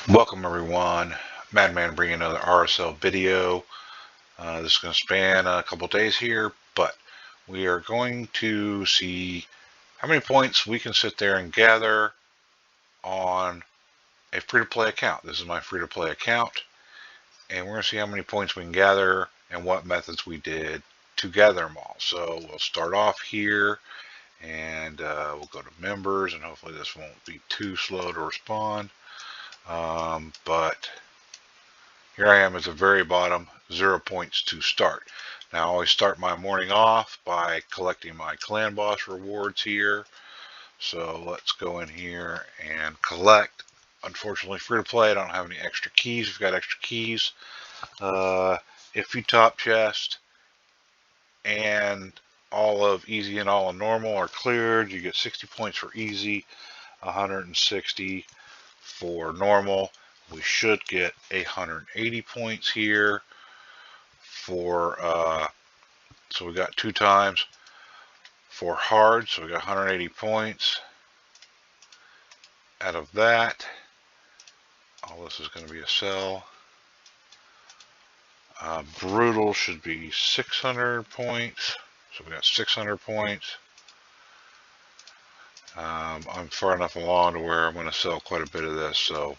Welcome everyone, Madman bringing another RSL video. This is going to span a couple days here, but we are going to see how many points we can sit there and gather on a free-to-play account. This is my free-to-play account, and we're going to see how many points we can gather and what methods we did to gather them all. So we'll start off here, and we'll go to members, and hopefully this won't be too slow to respond. But here I am at the very bottom, 0 points to start. Now I always start my morning off by collecting my clan boss rewards here. So let's go in here and collect. Unfortunately, free to play, I don't have any extra keys. If you've got extra keys, if you top chest and all of easy and all of normal are cleared, you get 60 points for easy, 160 for normal. We should get 180 points here for, so we got 2 times for hard, so we got 180 points out of that. All this is going to be a sell. Brutal should be 600 points, so we got 600 points. I'm far enough along to where I'm going to sell quite a bit of this, so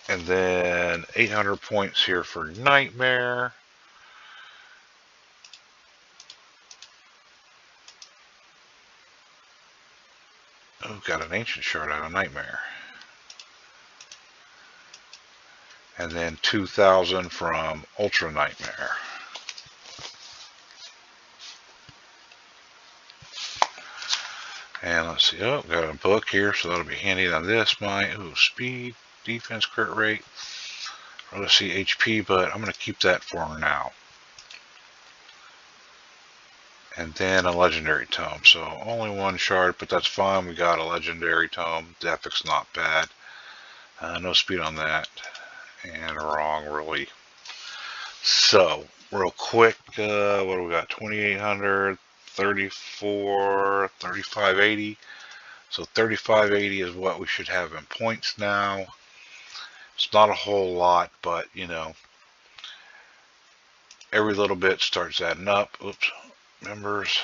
and then 800 points here for Nightmare. Oh, got an ancient shard out of Nightmare. And then 2,000 from Ultra Nightmare. And let's see, oh, got a book here, so that'll be handy. Now this might, speed, defense, crit rate. Let's see HP, but I'm going to keep that for now. And then a legendary tome. So only 1 shard, but that's fine. We got a legendary tome. The epic's not bad. No speed on that. And wrong, really. So, real quick, what do we got? 2,800, 34, 3580. So 3580 is what we should have in points now. It's not a whole lot, but you know, every little bit starts adding up. Oops, members,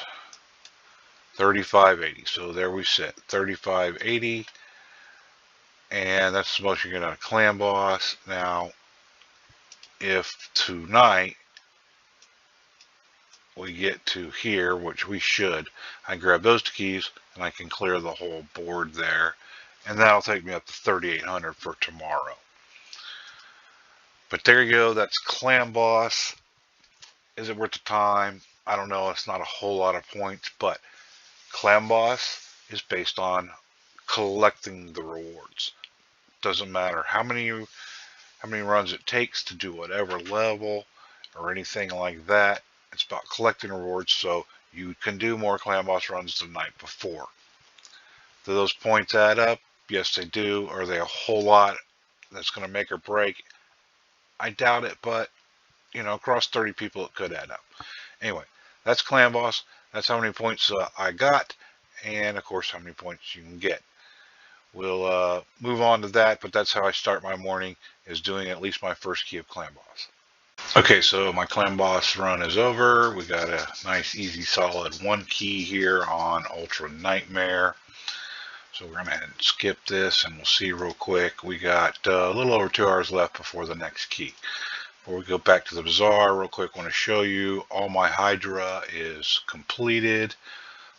3580. So there we sit, 3580. And that's the most you're going to clan boss. Now, if tonight we get to here, which we should, I grab those 2 keys and I can clear the whole board there, and that'll take me up to 3,800 for tomorrow. But there you go, that's clan boss. Is it worth the time? I don't know. It's not a whole lot of points, but clan boss is based on collecting the rewards. Doesn't matter how many runs it takes to do whatever level or anything like that. It's about collecting rewards, so you can do more clan boss runs the night before. Do those points add up? Yes, they do. Are they a whole lot that's going to make or break? I doubt it, but you know, across 30 people, it could add up. Anyway, that's clan boss. That's how many points I got, and of course, how many points you can get. We'll move on to that, but that's how I start my morning, is doing at least my first key of clan boss. Okay, so my clan boss run is over. We got a nice, easy, solid 1 key here on Ultra Nightmare. So we're going to skip this, and we'll see real quick. We got a little over 2 hours left before the next key. Before we go back to the bazaar, real quick, I want to show you all my Hydra is completed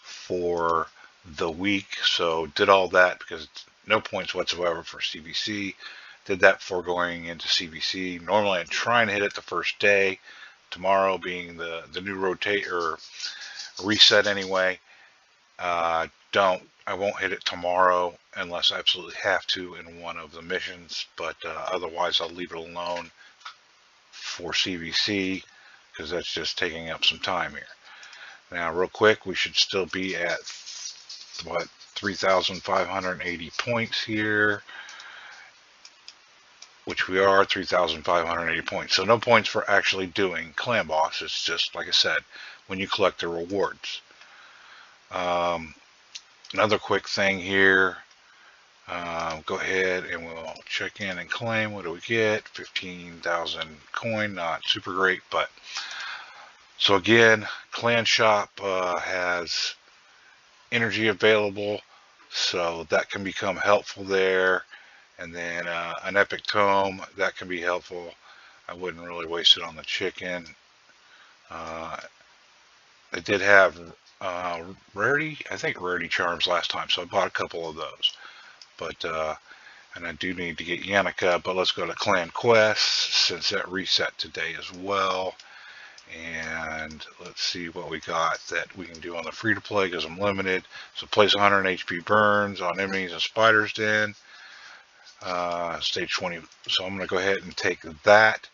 for the week. So did all that because no points whatsoever for CvC. Did that before going into CvC. Normally I'm trying to hit it the first day. Tomorrow being the new rotate or reset anyway. I won't hit it tomorrow unless I absolutely have to in one of the missions, but otherwise I'll leave it alone for CvC because that's just taking up some time here. Now real quick, we should still be at what, 3,580 points here, which we are, 3,580 points. So no points for actually doing clan boss. It's just, like I said, when you collect the rewards. Another quick thing here, Go ahead and we'll check in and claim. What do we get? 15,000 coin. Not super great, but so again, Clan Shop has energy available, so that can become helpful there. And then an epic tome, that can be helpful. I wouldn't really waste it on the chicken. They did have rarity, I think rarity charms last time, so I bought a couple of those. But and I do need to get Yannicka, but let's go to Clan Quest since that reset today as well. And let's see what we got that we can do on the free to play because I'm limited. So place 100 HP burns on enemies and spiders den. Stage 20. So I'm going to go ahead and take that.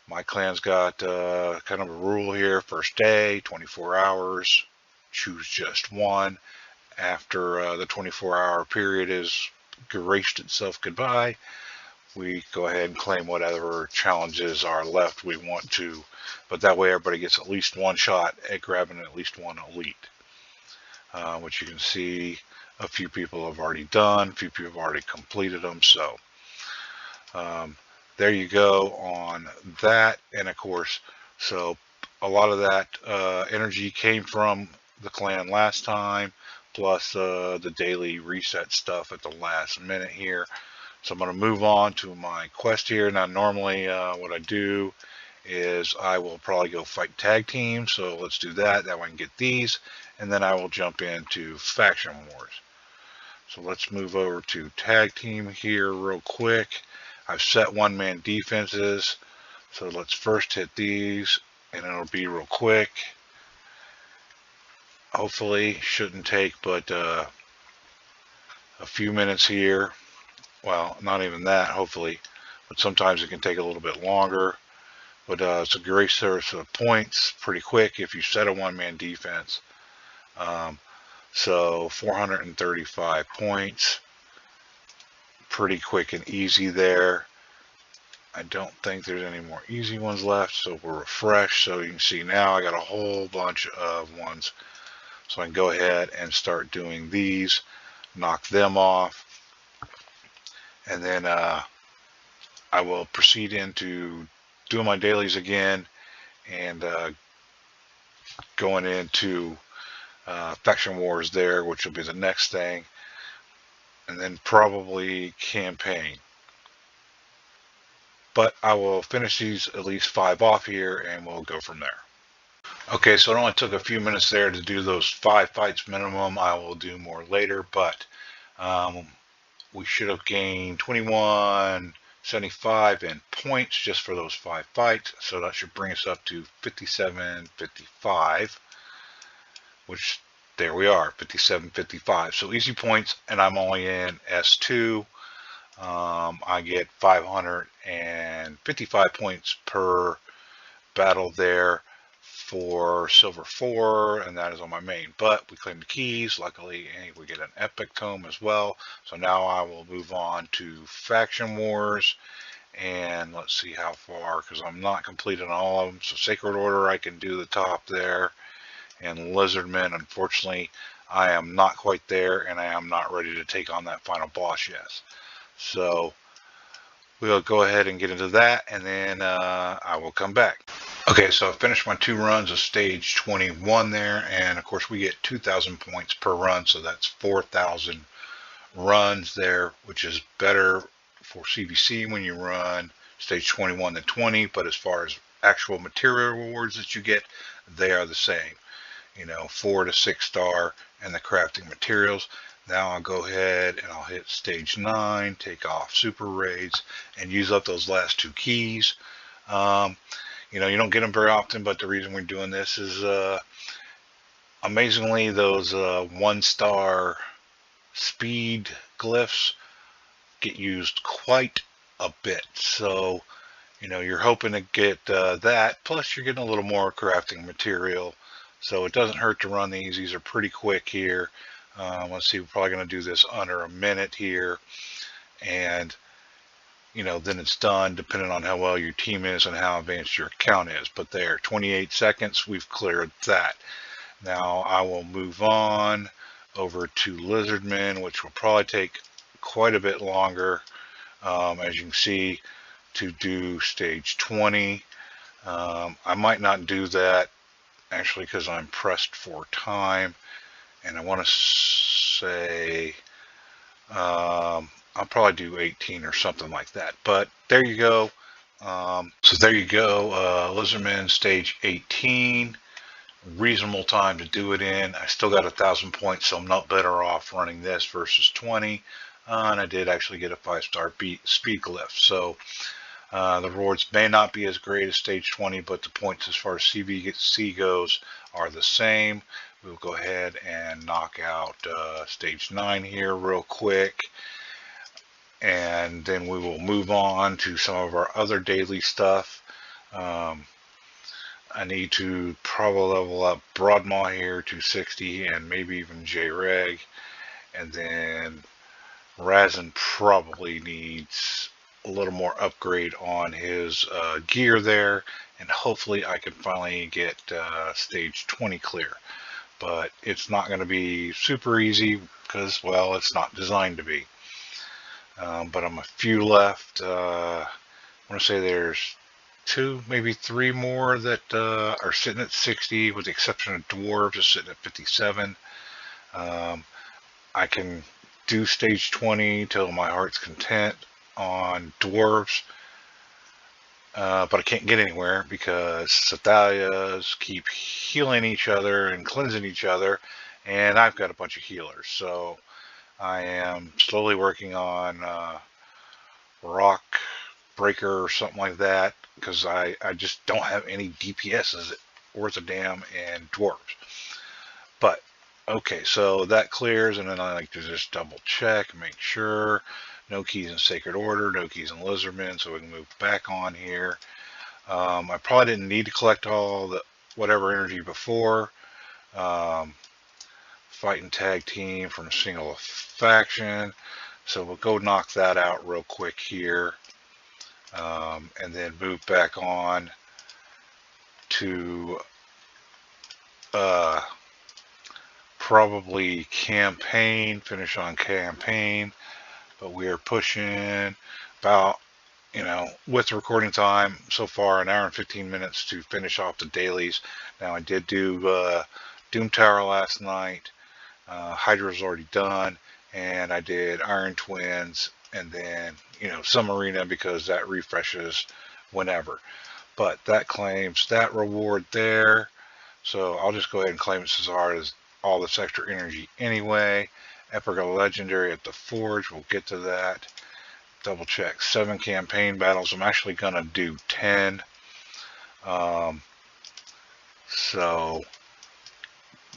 My clan's got kind of a rule here. First day, 24 hours. Choose just one. After the 24-hour period has graced itself goodbye, we go ahead and claim whatever challenges are left we want to, but that way everybody gets at least one shot at grabbing at least one elite, which you can see a few people have already done, a few people have already completed them. So there you go on that. And of course, so a lot of that energy came from the clan last time, plus the daily reset stuff at the last minute here. So I'm going to move on to my quest here. Now, normally what I do is I will probably go fight tag teams. So let's do that. That way I can get these. And then I will jump into faction wars. So let's move over to tag team here real quick. I've set one-man defenses. So let's first hit these. And it'll be real quick. Hopefully, shouldn't take but a few minutes here. Well, not even that, hopefully, but sometimes it can take a little bit longer. But it's a great source of points pretty quick if you set a one-man defense. So 435 points, pretty quick and easy there. I don't think there's any more easy ones left, so we'll refresh. So you can see now I got a whole bunch of ones. So I can go ahead and start doing these, knock them off. And then I will proceed into doing my dailies again and going into faction wars there, which will be the next thing. And then probably campaign. But I will finish these at least 5 off here and we'll go from there. Okay, so it only took a few minutes there to do those 5 fights minimum. I will do more later, but we should have gained 2175 in points just for those 5 fights. So that should bring us up to 5755, which there we are, 5755. So easy points, and I'm only in S2. I get 555 points per battle there for silver 4, and that is on my main. But we claim the keys. Luckily, we get an epic tome as well. So now I will move on to faction wars, and let's see how far, because I'm not completing all of them. So Sacred Order, I can do the top there, and Lizardmen, unfortunately, I am not quite there, and I am not ready to take on that final boss yet. So we'll go ahead and get into that, and then I will come back. Okay, so I finished my 2 runs of stage 21 there, and of course we get 2,000 points per run, so that's 4,000 runs there, which is better for CvC when you run stage 21 than 20, but as far as actual material rewards that you get, they are the same. 4 to 6 star and the crafting materials. Now I'll go ahead and I'll hit stage 9, take off super raids, and use up those last 2 keys. You don't get them very often, but the reason we're doing this is amazingly those 1-star speed glyphs get used quite a bit. So you're hoping to get that, plus you're getting a little more crafting material. So it doesn't hurt to run these. These are pretty quick here. Let's see, we're probably going to do this under a minute here, and then it's done, depending on how well your team is and how advanced your account is. But there, 28 seconds, we've cleared that. Now I will move on over to Lizardmen, which will probably take quite a bit longer, as you can see, to do stage 20. I might not do that actually because I'm pressed for time, and I want to say I'll probably do 18 or something like that. But there you go. So there you go, Lizardman stage 18. Reasonable time to do it in. I still got 1,000 points, so I'm not better off running this versus 20. And I did actually get a 5-star speed glyph. So the rewards may not be as great as stage 20, but the points as far as CvC goes are the same. We'll go ahead and knock out stage 9 here real quick. And then we will move on to some of our other daily stuff. I need to probably level up Broadmaw here to 60 and maybe even J-Reg. And then Razin probably needs a little more upgrade on his gear there. And hopefully I can finally get stage 20 clear. But it's not going to be super easy because, well, it's not designed to be. But I'm a few left. I want to say there's 2, maybe 3 more that are sitting at 60, with the exception of Dwarves is sitting at 57. I can do stage 20 till my heart's content on Dwarves, but I can't get anywhere because Sathalias keep healing each other and cleansing each other, and I've got a bunch of healers. So I am slowly working on Rock Breaker or something like that, because I just don't have any DPSs worth a damn in Dwarves. But okay, so that clears, and then I like to just double check and make sure no keys in Sacred Order, no keys in Lizardman, so we can move back on here. I probably didn't need to collect all the whatever energy before. Fighting tag team from a single faction, so we'll go knock that out real quick here, and then move back on to probably campaign, finish on campaign. But we are pushing about, with recording time so far, an hour and 15 minutes to finish off the dailies. Now I did do Doom Tower last night. Hydra's already done, and I did Iron Twins, and then some arena because that refreshes whenever. But that claims that reward there, so I'll just go ahead and claim it as hard as all this extra energy anyway. Epic Legendary at the Forge, we'll get to that. Double check 7 campaign battles. I'm actually gonna do 10. So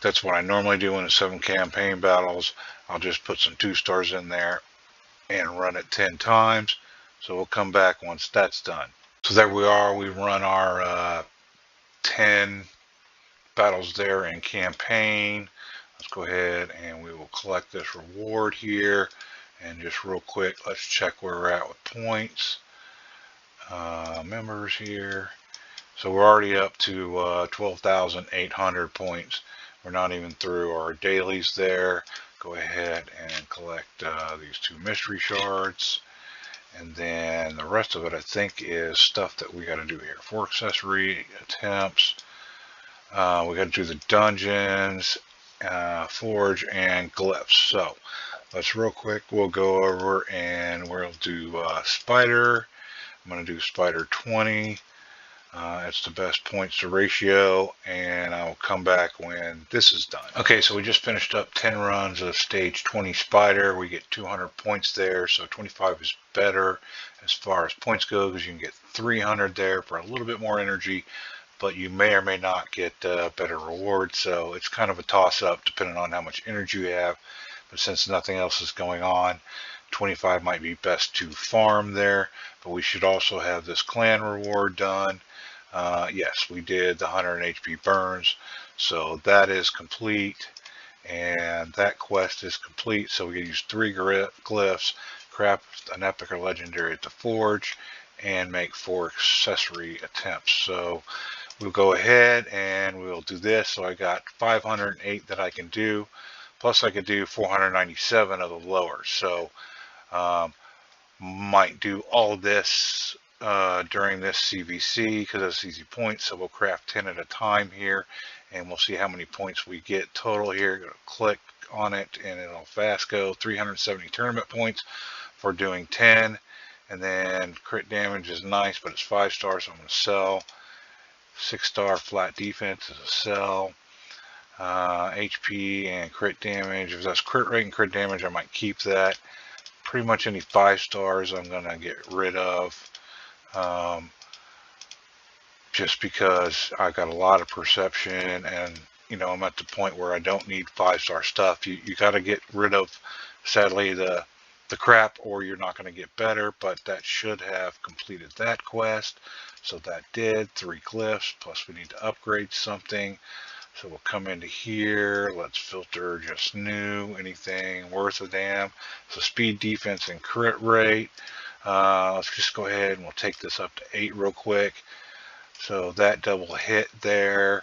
that's what I normally do in the 7 campaign battles. I'll just put some 2-stars in there and run it 10 times. So we'll come back once that's done. So there we are. We run our 10 battles there in campaign. Let's go ahead and we will collect this reward here. And just real quick, let's check where we're at with points. Members here. So we're already up to 12,800 points. We're not even through our dailies there. Go ahead and collect these 2 mystery shards. And then the rest of it, I think, is stuff that we got to do here. 4 accessory attempts. We got to do the dungeons, forge, and glyphs. So let's real quick, we'll go over and we'll do spider. I'm going to do spider 20. It's the best points to ratio, and I'll come back when this is done. Okay, so we just finished up 10 runs of stage 20 spider. We get 200 points there, so 25 is better as far as points go, because you can get 300 there for a little bit more energy, but you may or may not get better rewards. So it's kind of a toss-up depending on how much energy you have. But since nothing else is going on, 25 might be best to farm there. But we should also have this clan reward done. Yes, we did the 100 HP burns, so that is complete, and that quest is complete. So we can use 3 glyphs, craft an epic or legendary at the forge, and make 4 accessory attempts. So we'll go ahead and we'll do this. So I got 508 that I can do, plus I could do 497 of the lower. So Um, might do all of this during this CvC because it's easy points. So we'll craft 10 at a time here, and we'll see how many points we get total here. Go to click on it, and it'll fast go 370 tournament points for doing 10. And then crit damage is nice, but it's 5 stars, so I'm going to sell. 6-star flat defense is a sell. HP and crit damage, if that's crit rate and crit damage, I might keep that. Pretty much any 5 stars I'm going to get rid of, just because I got a lot of perception, and I'm at the point where I don't need 5-star stuff. You got to get rid of, sadly, the crap, or you're not going to get better. But that should have completed that quest, so that did 3 glyphs, plus we need to upgrade something. So we'll come into here, let's filter just new, anything worth a damn. So speed, defense, and crit rate. Let's just go ahead and we'll take this up to 8 real quick. So that double hit there,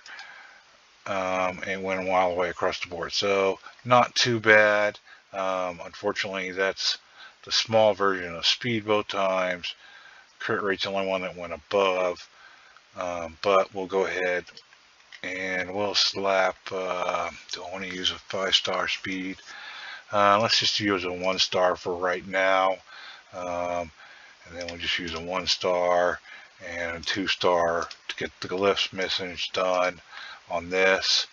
and went all the way across the board. So not too bad. Unfortunately, that's the small version of speed both times. Crit rate's the only one that went above, but we'll go ahead and we'll slap, don't want to use a 5-star speed. Let's just use a 1-star for right now. And then we'll just use a 1-star and a 2-star to get the glyphs message done on this.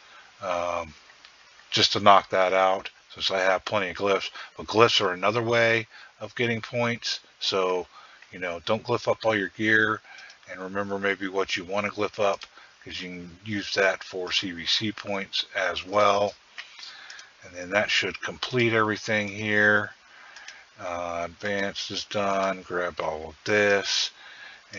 Just to knock that out, since I have plenty of glyphs. But glyphs are another way of getting points. So, don't glyph up all your gear, and remember maybe what you want to glyph up, because you can use that for CvC points as well. And then that should complete everything here. Advanced is done. Grab all of this.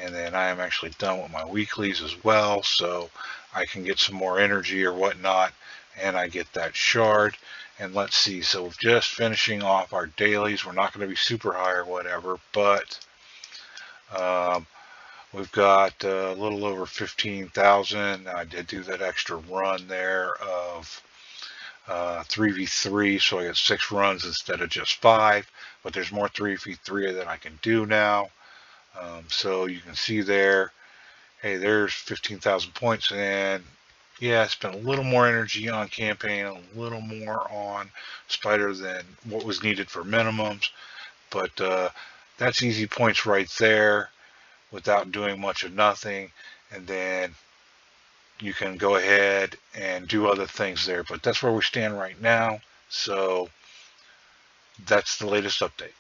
And then I am actually done with my weeklies as well, so I can get some more energy or whatnot, and I get that shard. And let's see, so just finishing off our dailies. We're not going to be super high or whatever, but we've got a little over 15,000. I did do that extra run there of 3v3, so I got 6 runs instead of just 5. But there's more 3v3 that I can do now. So you can see there, hey, there's 15,000 points, and yeah, I spent a little more energy on campaign, a little more on Spider than what was needed for minimums. But that's easy points right there, without doing much of nothing. And then you can go ahead and do other things there, but that's where we stand right now. So that's the latest update.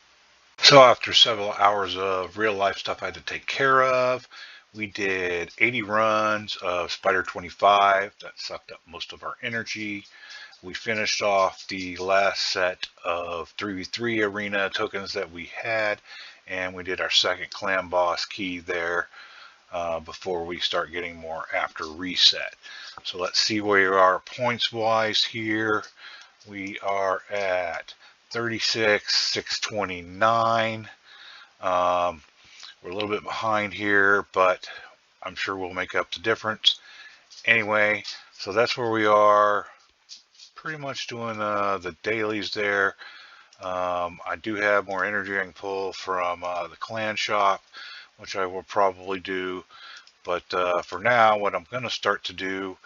So after several hours of real life stuff I had to take care of, we did 80 runs of Spider 25. That sucked up most of our energy. We finished off the last set of 3v3 arena tokens that we had, and we did our second clan boss key there before we start getting more after reset. So let's see where we are points wise here. We are at 36,629. We're a little bit behind here, but I'm sure we'll make up the difference. Anyway, so that's where we are. Pretty much doing the dailies there. I do have more energy I can pull from the clan shop, which I will probably do. But for now, what I'm going to start to do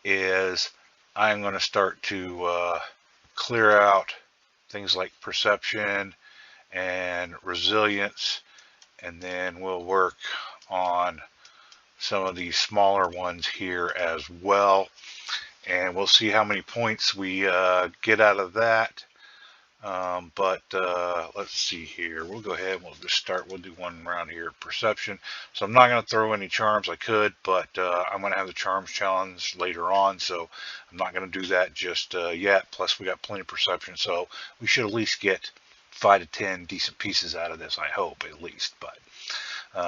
is I'm going to start to clear out things like perception and resilience, and then we'll work on some of these smaller ones here as well, and we'll see how many points we get out of that. But let's see here. We'll go ahead and we'll just start. We'll do one round here, perception. So I'm not going to throw any charms. I could, but I'm going to have the charms challenge later on, so I'm not going to do that just yet. Plus we got plenty of perception, so we should at least get 5 to 10 decent pieces out of this, I hope, at least. But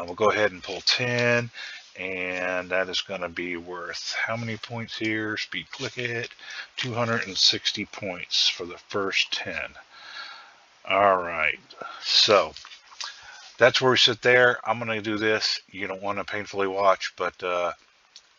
we'll go ahead and pull 10, and that is going to be worth how many points here? Speed click it, 260 points for the first 10. All right, so that's where we sit there. I'm going to do this. You don't want to painfully watch, but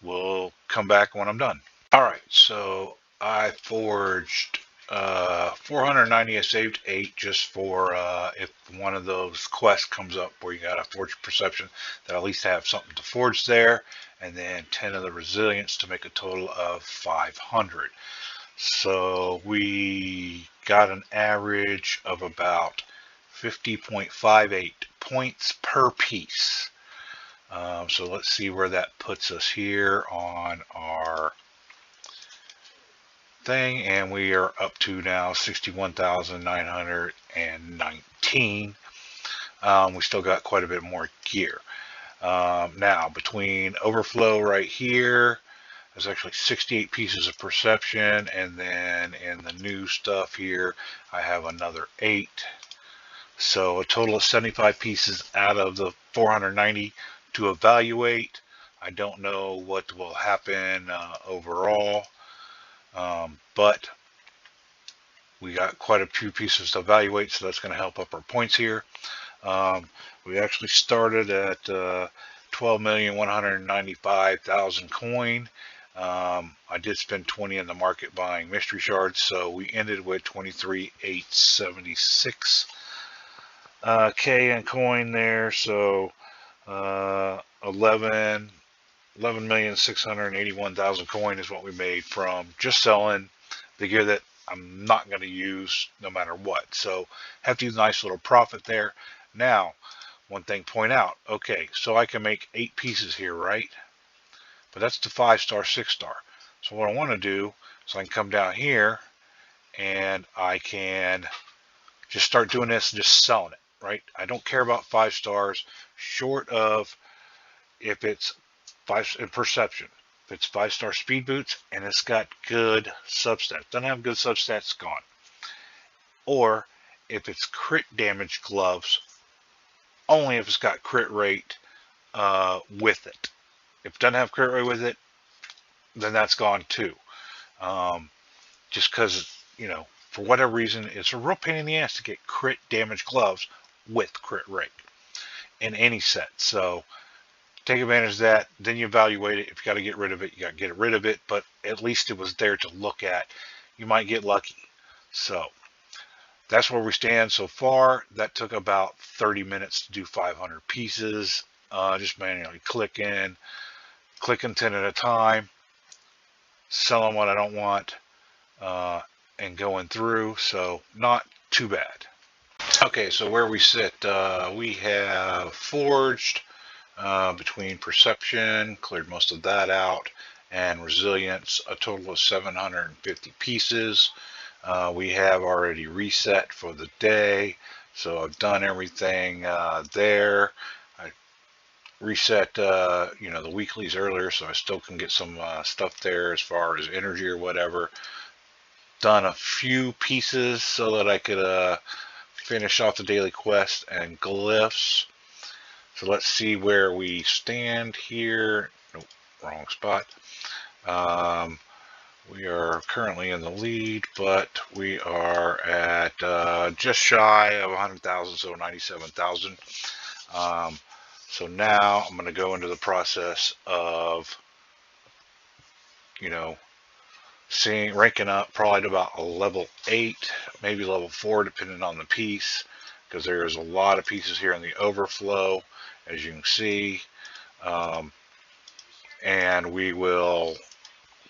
we'll come back when I'm done. All right, so I forged 490, I saved 8 just for if one of those quests comes up where you got a forge perception, that at least have something to forge there, and then 10 of the resilience to make a total of 500. So we got an average of about 50.58 points per piece. So let's see where that puts us here on our thing, and we are up to now 61,919. We still got quite a bit more gear. Now, between overflow right here, there's actually 68 pieces of perception, and then in the new stuff here, I have another 8. So a total of 75 pieces out of the 490 to evaluate. I don't know what will happen overall, but we got quite a few pieces to evaluate, so that's going to help up our points here. We actually started at 12,195,000 coin. I did spend 20 in the market buying mystery shards, so we ended with 23,876 K in coin there. So 11,681,000 coin is what we made from just selling the gear that I'm not going to use no matter what. So hefty, nice little profit there. Now, one thing to point out, okay, so I can make 8 pieces here, right? But that's the 5-star, 6-star. So what I want to do is I can come down here and I can just start doing this and just selling it, right? I don't care about 5 stars short of if it's 5 in perception. If it's 5-star speed boots and it's got good substats, doesn't have good substats, gone. Or if it's crit damage gloves, only if it's got crit rate with it. If it doesn't have crit rate with it, then that's gone too. Just because, you know, for whatever reason, it's a real pain in the ass to get crit damage gloves with crit rate in any set. So take advantage of that. Then you evaluate it. If you got to get rid of it, you got to get rid of it. But at least it was there to look at. You might get lucky. So that's where we stand so far. That took about 30 minutes to do 500 pieces. Just manually clicking 10 at a time, selling what I don't want, and going through. So not too bad. Okay, so where we sit, we have forged between perception, cleared most of that out, and resilience, a total of 750 pieces. We have already reset for the day, so I've done everything there. I reset, the weeklies earlier, so I still can get some stuff there as far as energy or whatever. Done a few pieces so that I could finish off the daily quest and glyphs. So let's see where we stand here. Nope, wrong spot. We are currently in the lead, but we are at just shy of 100,000, so 97,000. So now I'm going to go into the process of, ranking up probably to about a level 8, maybe level 4, depending on the piece, because there's a lot of pieces here in the overflow, as you can see. And we will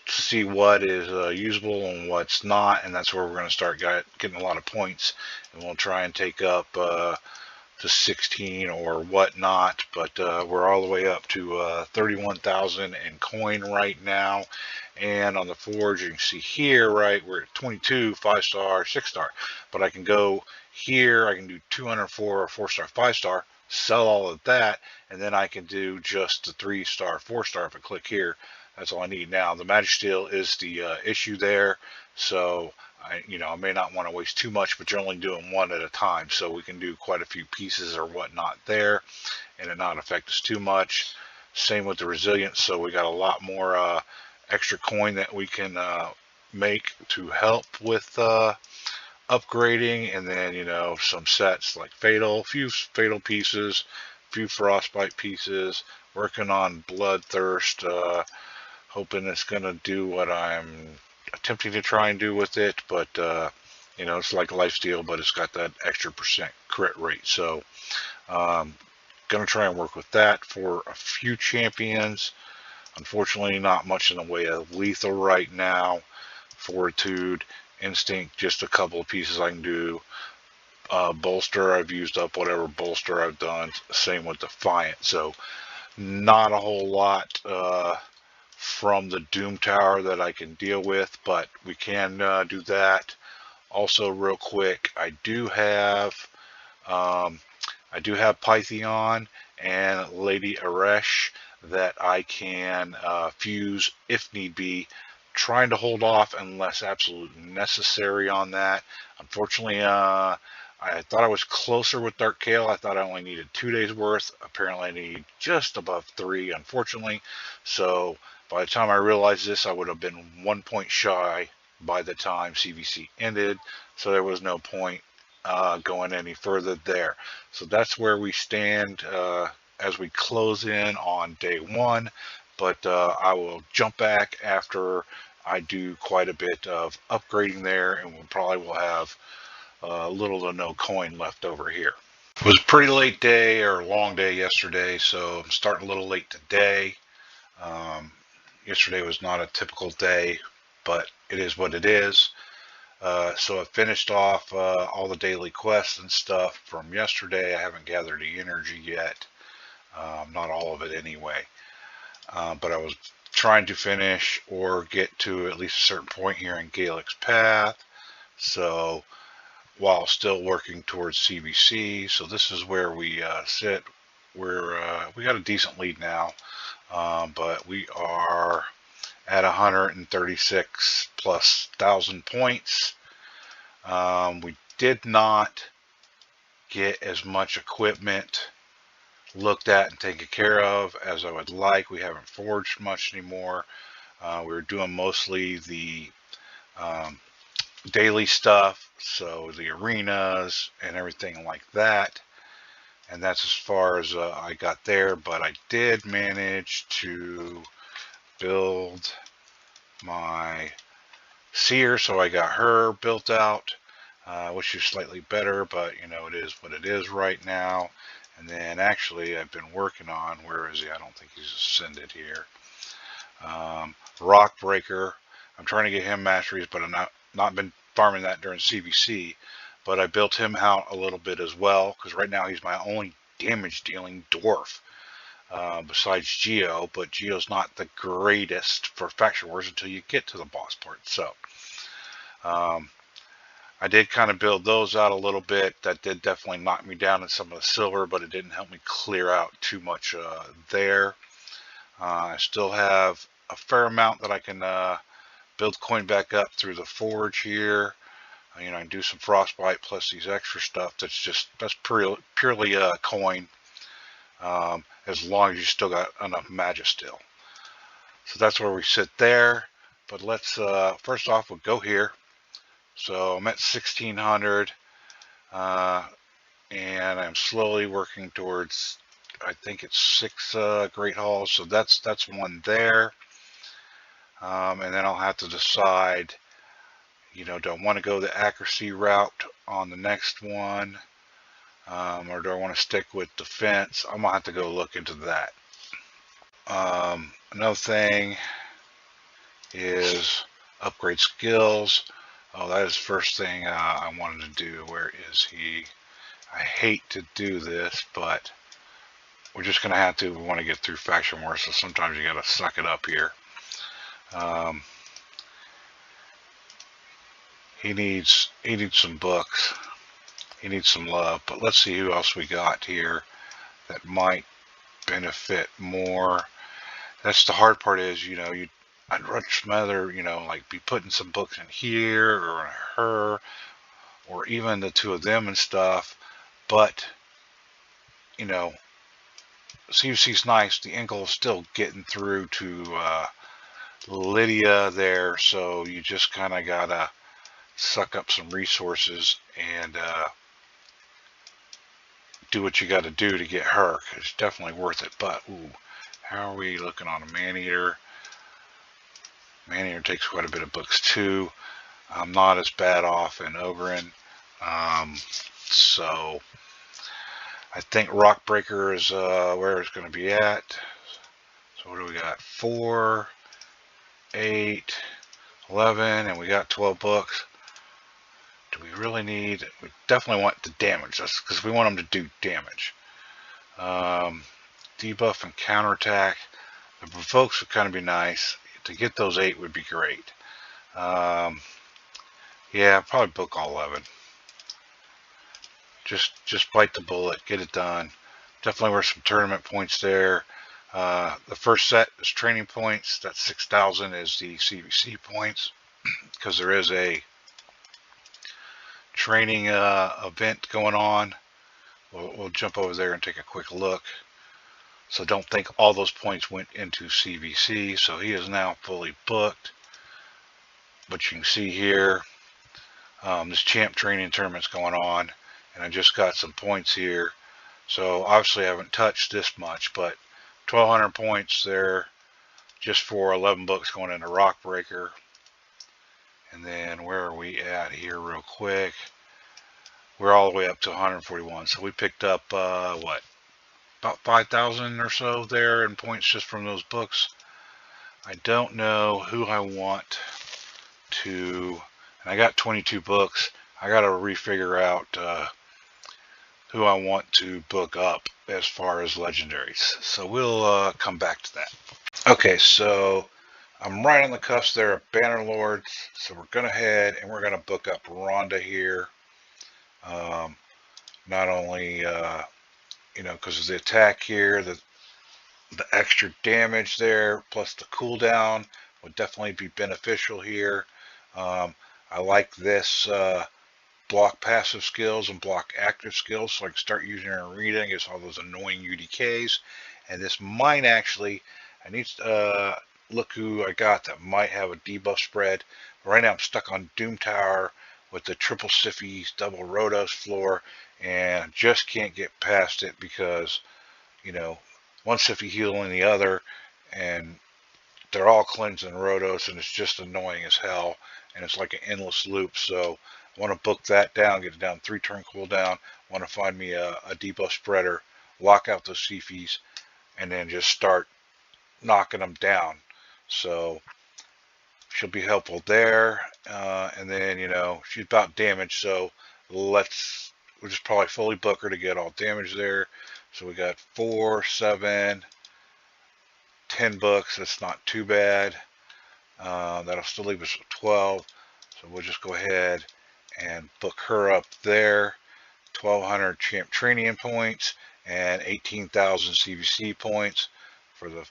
see what is usable and what's not, and that's where we're going to start getting a lot of points, and we'll try and take up to 16 or whatnot, but we're all the way up to 31,000 in coin right now. And on the forge, you can see here, right, we're at 22 5-star, 6-star, but I can go here, I can do 204 or 4-star, 5-star, sell all of that, and then I can do just the 3-star, 4-star if I click here. That's all I need now. The magic steel is the issue there, so I may not want to waste too much, but you're only doing one at a time, so we can do quite a few pieces or whatnot there, and it not affect us too much. Same with the resilience, so we got a lot more extra coin that we can make to help with upgrading, and then some sets like fatal, few fatal pieces, few frostbite pieces, working on bloodthirst, hoping it's gonna do what I'm attempting to try and do with it, but you know, it's like a life steal, but it's got that extra % crit rate. So gonna try and work with that for a few champions. Unfortunately, not much in the way of lethal right now. Fortitude, Instinct, just a couple of pieces I can do. Bolster, I've used up whatever bolster I've done. Same with Defiant. So not a whole lot from the Doom Tower that I can deal with, but we can do that. Also, real quick, I do have Pythion and Lady Aresh that I can fuse if need be. Trying to hold off unless absolutely necessary on that. Unfortunately, I thought I was closer with Dark Kale. I thought I only needed 2 days worth. Apparently I need just above 3, unfortunately. So by the time I realized this, I would have been 1 point shy by the time CvC ended. So there was no point going any further there. So that's where we stand as we close in on day 1. But I will jump back after I do quite a bit of upgrading there, and we probably will have little to no coin left over here. It was a pretty late day, or a long day yesterday, so I'm starting a little late today. Yesterday was not a typical day, but it is what it is. So I finished off all the daily quests and stuff from yesterday. I haven't gathered the energy yet, not all of it anyway. But I was trying to finish or get to at least a certain point here in Gaelic's Path. So while still working towards CvC, so this is where we sit. We got a decent lead now, but we are at 136 plus 1,000 points. We did not get as much equipment looked at and taken care of as I would like. We haven't forged much anymore. We were doing mostly the daily stuff, so the arenas and everything like that, and that's as far as I got there. But I did manage to build my seer, so I got her built out, which is slightly better, but you know, it is what it is right now. And then actually I've been working on, where is he? I don't think he's ascended here. Rock Breaker. I'm trying to get him masteries, but I've not been farming that during CvC. But I built him out a little bit as well, because right now he's my only damage dealing dwarf, besides Geo. But Geo's not the greatest for faction wars until you get to the boss part. So I did kind of build those out a little bit. That did definitely knock me down in some of the silver, but it didn't help me clear out too much there. I still have a fair amount that I can build coin back up through the forge here. You know, I can do some frostbite plus these extra stuff. That's purely coin, as long as you still got enough magic still. So that's where we sit there. But let's first off, we'll go here. So I'm at 1600, and I'm slowly working towards, I think it's 6 Great Halls. So that's one there. And then I'll have to decide, you know, do I want to go the accuracy route on the next one, or do I want to stick with defense? I'm gonna have to go look into that. Another thing is upgrade skills. Oh, that is the first thing I wanted to do. Where is he? I hate to do this, but we're just going to have to. We want to get through faction wars, so sometimes you got to suck it up here. He needs some books. He needs some love. But let's see who else we got here that might benefit more. That's the hard part is, you know, I'd much rather, you know, like be putting some books in here or in her, or even the two of them and stuff. But, you know, CvC's nice. The Inkle is still getting through to Lydia there, so you just kind of gotta suck up some resources and do what you got to do to get her. 'Cause it's definitely worth it. But ooh, how are we looking on a man-eater? Man-Eater takes quite a bit of books too. I'm not as bad off in Ogren. So I think Rockbreaker is where it's going to be at. So what do we got? 4, 8, 11, and we got 12 books. Do we really need? We definitely want the damage. That's because we want them to do damage. Debuff and counterattack. The provokes would kind of be nice. To get those 8 would be great. Yeah, probably book all 11. Just bite the bullet, get it done. Definitely worth some tournament points there. The first set is training points. That's 6,000 is the CvC points, because there is a training event going on. We'll jump over there and take a quick look. So don't think all those points went into CvC. So he is now fully booked. But you can see here, this champ training tournament's going on, and I just got some points here. So obviously I haven't touched this much, but 1,200 points there just for 11 books going into Rockbreaker. And then where are we at here real quick? We're all the way up to 141. So we picked up, what, about 5,000 or so there in points just from those books. I don't know who I want to, and I got 22 books. I got to refigure out who I want to book up as far as legendaries. So we'll come back to that. Okay, so I'm right on the cusp there of Banner Lords. So we're going to head and we're going to book up Rhonda here. Not only, you know, because of the attack here, the extra damage there, plus the cooldown would definitely be beneficial here. I like this block passive skills and block active skills, so I can start using an arena against all those annoying UDKs. And this might actually, I need to look who I got that might have a debuff spread. Right now I'm stuck on Doom Tower with the triple Siphies, double Rotos floor, and just can't get past it because, you know, one Siphy healing the other, and they're all cleansing Rotos, and it's just annoying as hell, and it's like an endless loop. So I want to book that down, get it down 3-turn cooldown. I want to find me a debuff spreader, lock out those Siphies, and then just start knocking them down. So she'll be helpful there. And then, you know, she's about damage, so we'll just probably fully book her to get all damage there. So we got 4, 7, 10 books. That's not too bad. That'll still leave us with 12. So we'll just go ahead and book her up there. 1,200 champ training points and 18,000 CvC points for the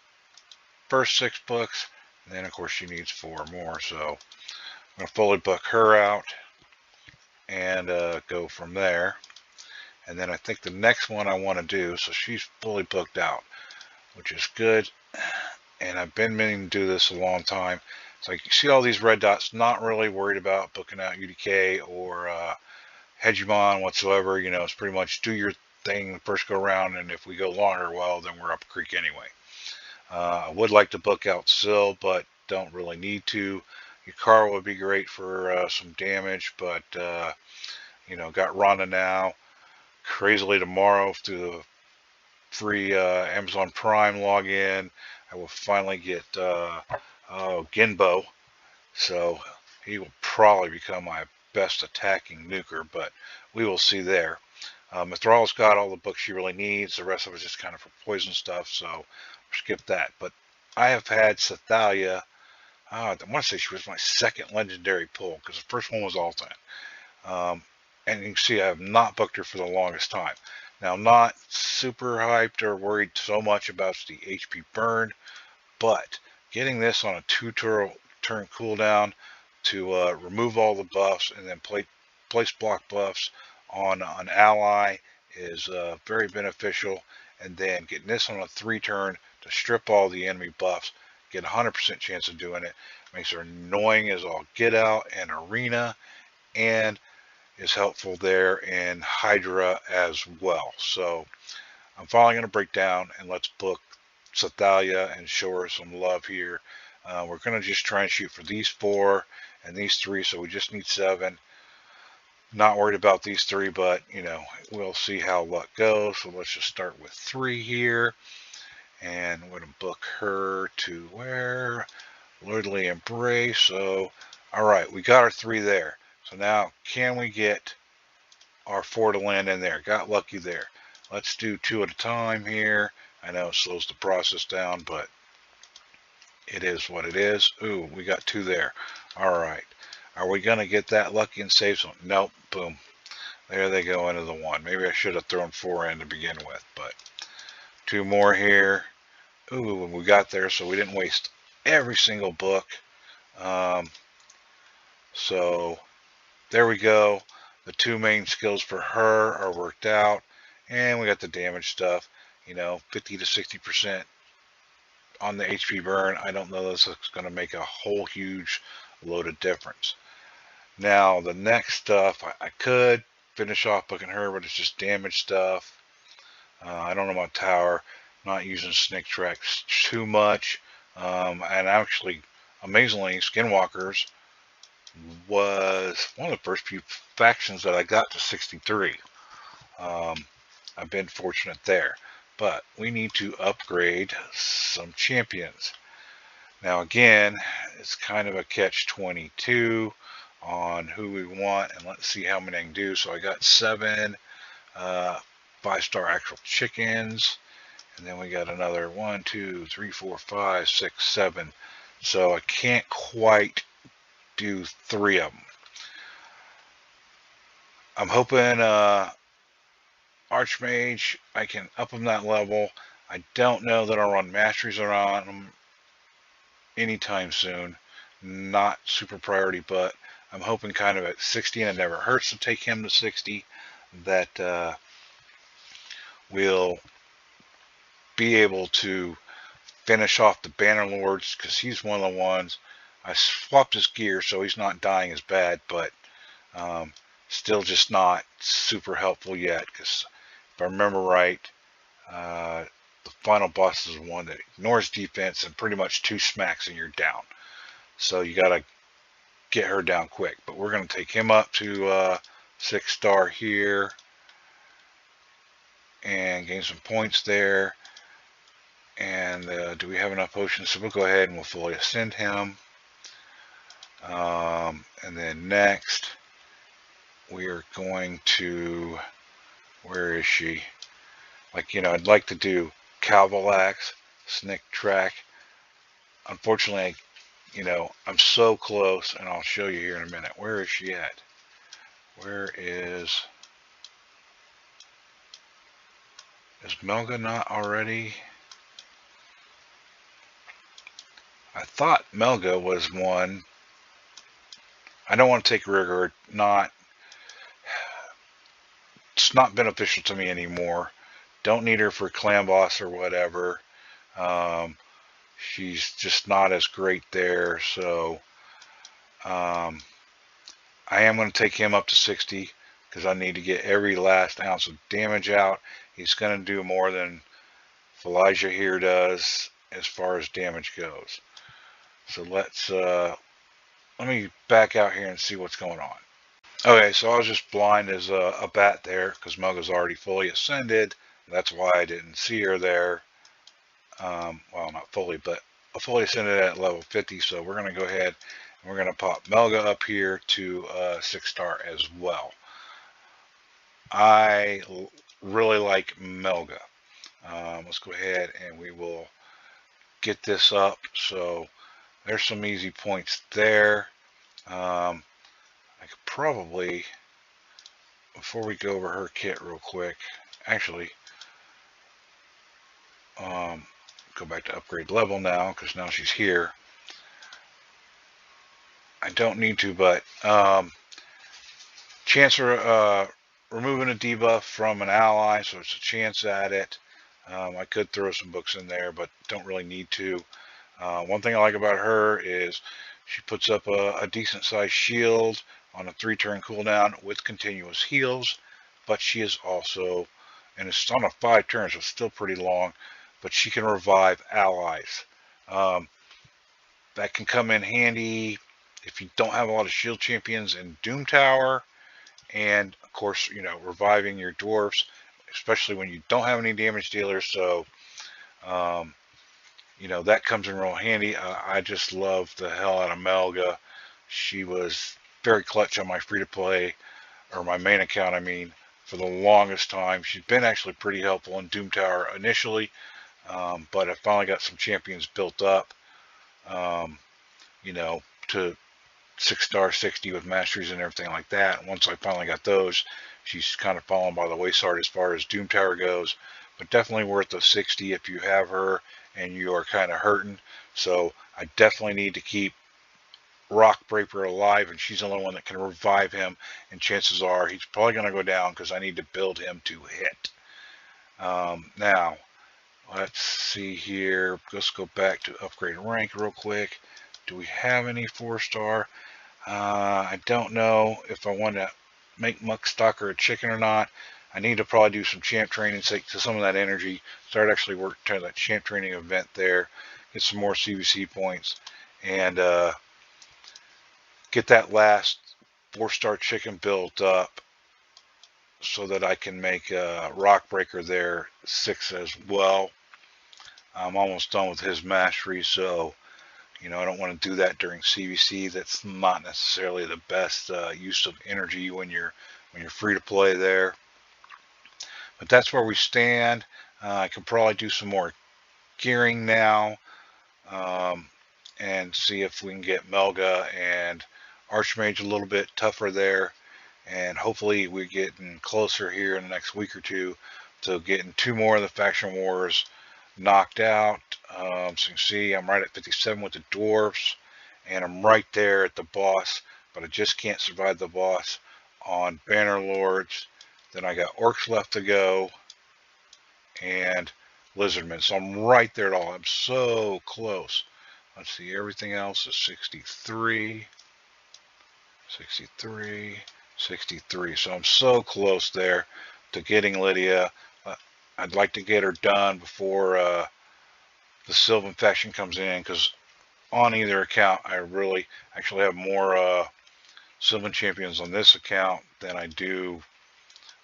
first 6 books. And then of course she needs 4 more. So I'm going to fully book her out and go from there. And then I think the next one I want to do, so she's fully booked out, which is good. And I've been meaning to do this a long time. So you see all these red dots, not really worried about booking out UDK or Hegemon whatsoever. You know, it's pretty much do your thing the first go around, and if we go longer, well, then we're up a creek anyway. I would like to book out Syl, but don't really need to. Yukara would be great for some damage, but you know, got Rhonda now. Crazily tomorrow through the free Amazon Prime login, I will finally get Genbo, so he will probably become my best attacking nuker, but we will see there. Mithral's got all the books she really needs. The rest of it's just kind of for poison stuff, so skip that. But I have had Sathalia. I want to say she was my second legendary pull, because the first one was Altan. And you can see I have not booked her for the longest time. Now, I'm not super hyped or worried so much about the HP burn, but getting this on a 2-turn cooldown to remove all the buffs and then place block buffs on an ally is very beneficial. And then getting this on a 3-turn to strip all the enemy buffs, get 100% chance of doing it, makes her annoying as all get out and arena, and is helpful there in Hydra as well. So I'm finally going to break down and let's book Sathalia and show her some love here. We're going to just try and shoot for these 4 and these 3, so we just need 7. Not worried about these 3, but we'll see how luck goes. So let's just start with 3 here, and I'm going to book her to where? Lordly Embrace. So all right, we got our 3 there. So now can we get our 4 to land in there? Got lucky there. Let's do 2 at a time here. I know it slows the process down, but it is what it is. Ooh, we got 2 there. All right. Are we going to get that lucky and save some? Nope. Boom. There they go into the 1. Maybe I should have thrown 4 in to begin with, but 2 more here. Ooh, we got there, so we didn't waste every single book. So there we go. The 2 main skills for her are worked out, and we got the damage stuff. 50 to 60% on the HP burn. I don't know this is going to make a whole huge load of difference. Now the next stuff, I could finish off booking her, but it's just damage stuff. I don't know about tower. Not using snake tracks too much. And actually, amazingly, Skinwalkers was one of the first few factions that I got to 63. I've been fortunate there. But we need to upgrade some champions. Now again, it's kind of a catch-22 on who we want, and let's see how many I can do. So I got 7 5-star actual chickens, and then we got another 1, 2, 3, 4, 5, 6, 7. So I can't quite do 3 of them. I'm hoping Archmage, I can up them that level. I don't know that I'll run masteries around them anytime soon. Not super priority, but I'm hoping kind of at 60, and it never hurts to take him to 60, that we'll be able to finish off the Banner Lords, because he's one of the ones. I swapped his gear so he's not dying as bad, but still just not super helpful yet, because if I remember right, the final boss is one that ignores defense and pretty much 2 smacks and you're down. So you got to get her down quick. But we're going to take him up to 6-star here and gain some points there. And do we have enough potions? So we'll go ahead and we'll fully ascend him. And then next, we are going to, where is she? I'd like to do Calvalax, Snick Track. Unfortunately, I'm so close, and I'll show you here in a minute. Where is she at? Where is Melga not already? I thought Melga was one. I don't want to take Rigor. It's not beneficial to me anymore. Don't need her for clan boss or whatever. She's just not as great there. So I am going to take him up to 60 because I need to get every last ounce of damage out. He's going to do more than Felicia here does as far as damage goes. So let me back out here and see what's going on. Okay, so I was just blind as a bat there because Melga's already fully ascended. That's why I didn't see her there. Well, not fully, but fully ascended at level 50. So we're going to go ahead and we're going to pop Melga up here to 6-star as well. I really like Melga. Let's go ahead and we will get this up. So there's some easy points there. I could probably, before we go over her kit real quick, actually, go back to upgrade level now, because now she's here. I don't need to, but chance of removing a debuff from an ally, so it's a chance at it. I could throw some books in there, but don't really need to. One thing I like about her is she puts up a decent sized shield on a 3-turn cooldown with continuous heals, but she is also, and it's on a 5 turns, so it's still pretty long, but she can revive allies. that can come in handy if you don't have a lot of shield champions in Doom Tower, and of course, reviving your dwarfs, especially when you don't have any damage dealers. So, that comes in real handy. I just love the hell out of Melga. She was very clutch on my free-to-play, or my main account, I mean, for the longest time. She's been actually pretty helpful in Doom Tower initially, but I finally got some champions built up, to 6-star 60 with masteries and everything like that. And once I finally got those, she's kind of fallen by the wayside as far as Doom Tower goes, but definitely worth the 60 if you have her and you are kind of hurting. So I definitely need to keep Rockbreaker alive, and she's the only one that can revive him, and chances are he's probably going to go down because I need to build him to hit. Now, let's see here. Let's go back to upgrade rank real quick. Do we have any 4-star? I don't know if I want to make Muckstalker a chicken or not. I need to probably do some champ training to some of that energy. Start actually working to that champ training event there. Get some more CvC points. And get that last 4-star chicken built up so that I can make Rockbreaker there 6 as well. I'm almost done with his mastery, so I don't want to do that during CvC. That's not necessarily the best use of energy when you're free to play there. But that's where we stand. I can probably do some more gearing now, and see if we can get Melga and Archmage a little bit tougher there, and hopefully we're getting closer here in the next week or two to getting 2 more of the faction wars knocked out. So you can see I'm right at 57 with the dwarves, and I'm right there at the boss, but I just can't survive the boss on Banner Lords. Then I got orcs left to go and lizardmen, so I'm right there at all. I'm so close. Let's see, everything else is 63, 63, 63. So I'm so close there to getting Lydia. I'd like to get her done before the Sylvan faction comes in, because on either account I really actually have more Sylvan champions on this account than I do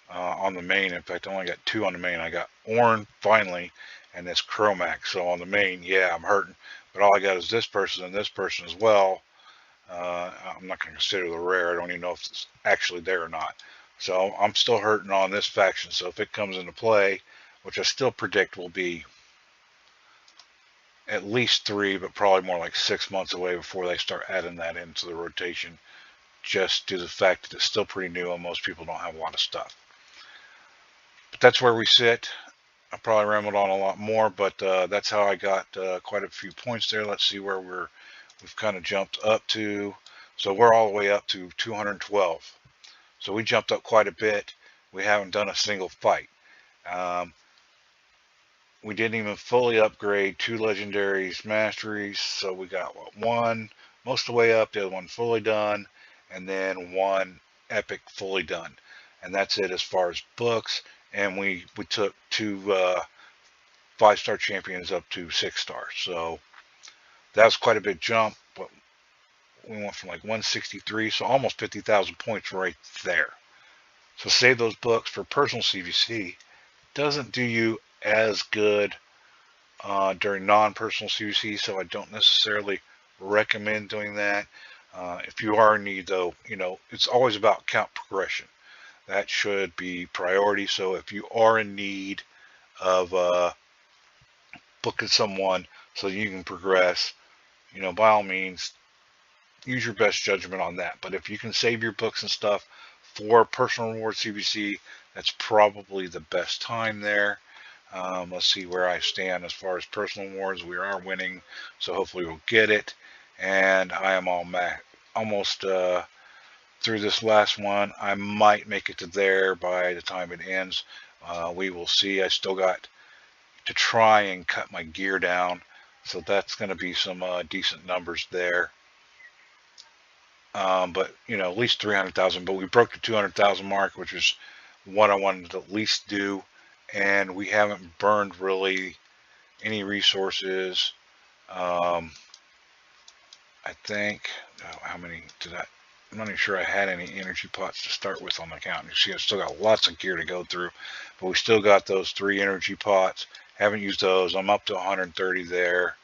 on the main. In fact, I only got 2 on the main. I got Ornn finally, and this Chromax. So on the main, yeah, I'm hurting, but all I got is this person and this person as well. I'm not going to consider the rare. I don't even know if it's actually there or not. So I'm still hurting on this faction. So if it comes into play, which I still predict will be at least 3, but probably more like 6 months away before they start adding that into the rotation, just due to the fact that it's still pretty new and most people don't have a lot of stuff. But that's where we sit. I probably rambled on a lot more, but that's how I got quite a few points there. Let's see where we've kind of jumped up to. So we're all the way up to 212. So we jumped up quite a bit. We haven't done a single fight. We didn't even fully upgrade 2 legendaries masteries. So we got 1 most of the way up, the other 1 fully done, and then 1 epic fully done. And that's it as far as books. And we took 2 5-star champions up to 6 stars. So that was quite a big jump. But we went from like 163, so almost 50,000 points right there. So save those books for personal CvC. Doesn't do you as good during non-personal CvC, so I don't necessarily recommend doing that. If you are in need, though, it's always about count progression. That should be priority. So if you are in need of booking someone so you can progress, by all means, use your best judgment on that. But if you can save your books and stuff for personal reward CvC, that's probably the best time there. Let's see where I stand as far as personal awards. We are winning, so hopefully we'll get it. And I am almost through this last one. I might make it to there by the time it ends. We will see. I still got to try and cut my gear down, so that's going to be some decent numbers there. But at least 300,000. But we broke the 200,000 mark, which is what I wanted to at least do. And we haven't burned really any resources I think, how many did I? I'm not even sure I had any energy pots to start with on the account. You see, I've still got lots of gear to go through, but we still got those 3 energy pots. Haven't used those. I'm up to 130 there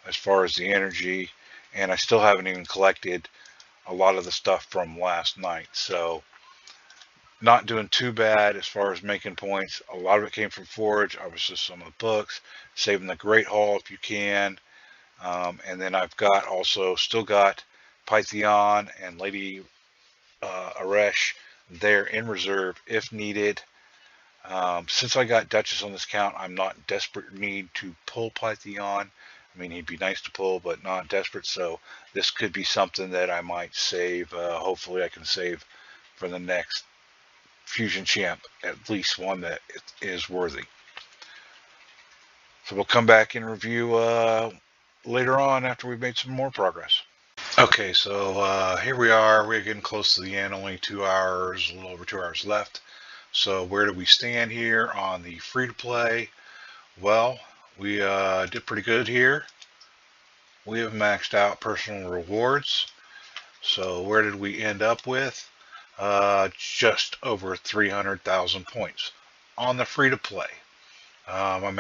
as far as the energy, and I still haven't even collected a lot of the stuff from last night. So not doing too bad as far as making points. A lot of it came from Forge, obviously some of the books, saving the Great Hall if you can. And then I've got also still got Pythion and Lady Aresh there in reserve if needed. Since I got Duchess on this account, I'm not in desperate need to pull Pythion. I mean, he'd be nice to pull, but not desperate. So this could be something that I might save. Hopefully I can save for the next Fusion Champ, at least one that is worthy. So we'll come back and review later on after we've made some more progress. Okay, so here we are. We're getting close to the end, only 2 hours, a little over 2 hours left. So where do we stand here on the free-to-play? Well, we did pretty good here. We have maxed out personal rewards. So where did we end up with? Just over 300,000 points on the free-to-play. My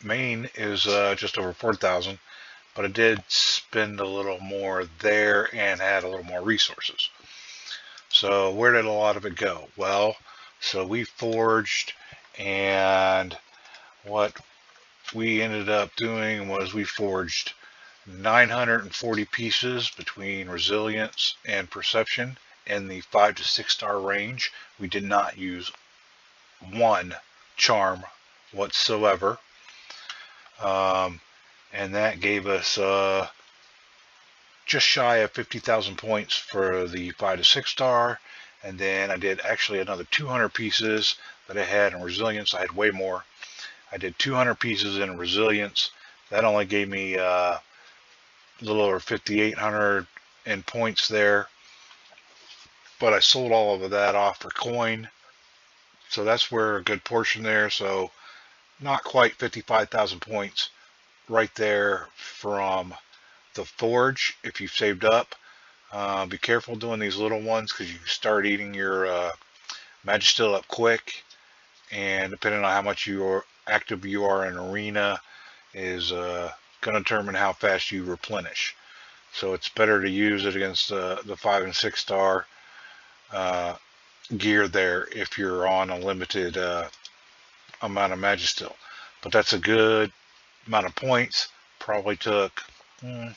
main is just over 4,000, but I did spend a little more there and had a little more resources. So where did a lot of it go? Well, so we forged, and what we ended up doing was we forged 940 pieces between resilience and perception in the 5 to 6 star range. We did not use one charm whatsoever. And that gave us just shy of 50,000 points for the 5 to 6 star. And then I did actually another 200 pieces that I had in resilience. I had way more. I did 200 pieces in resilience. That only gave me a little over 5,800 in points there. But I sold all of that off for coin. So that's where a good portion there. So not quite 55,000 points right there from the forge if you've saved up. Be careful doing these little ones because you start eating your Magisteel up quick, and depending on how much active you are in arena is going to determine how fast you replenish. So it's better to use it against the 5 and 6 star gear there if you're on a limited amount of Magisteel. But that's a good amount of points. Probably took an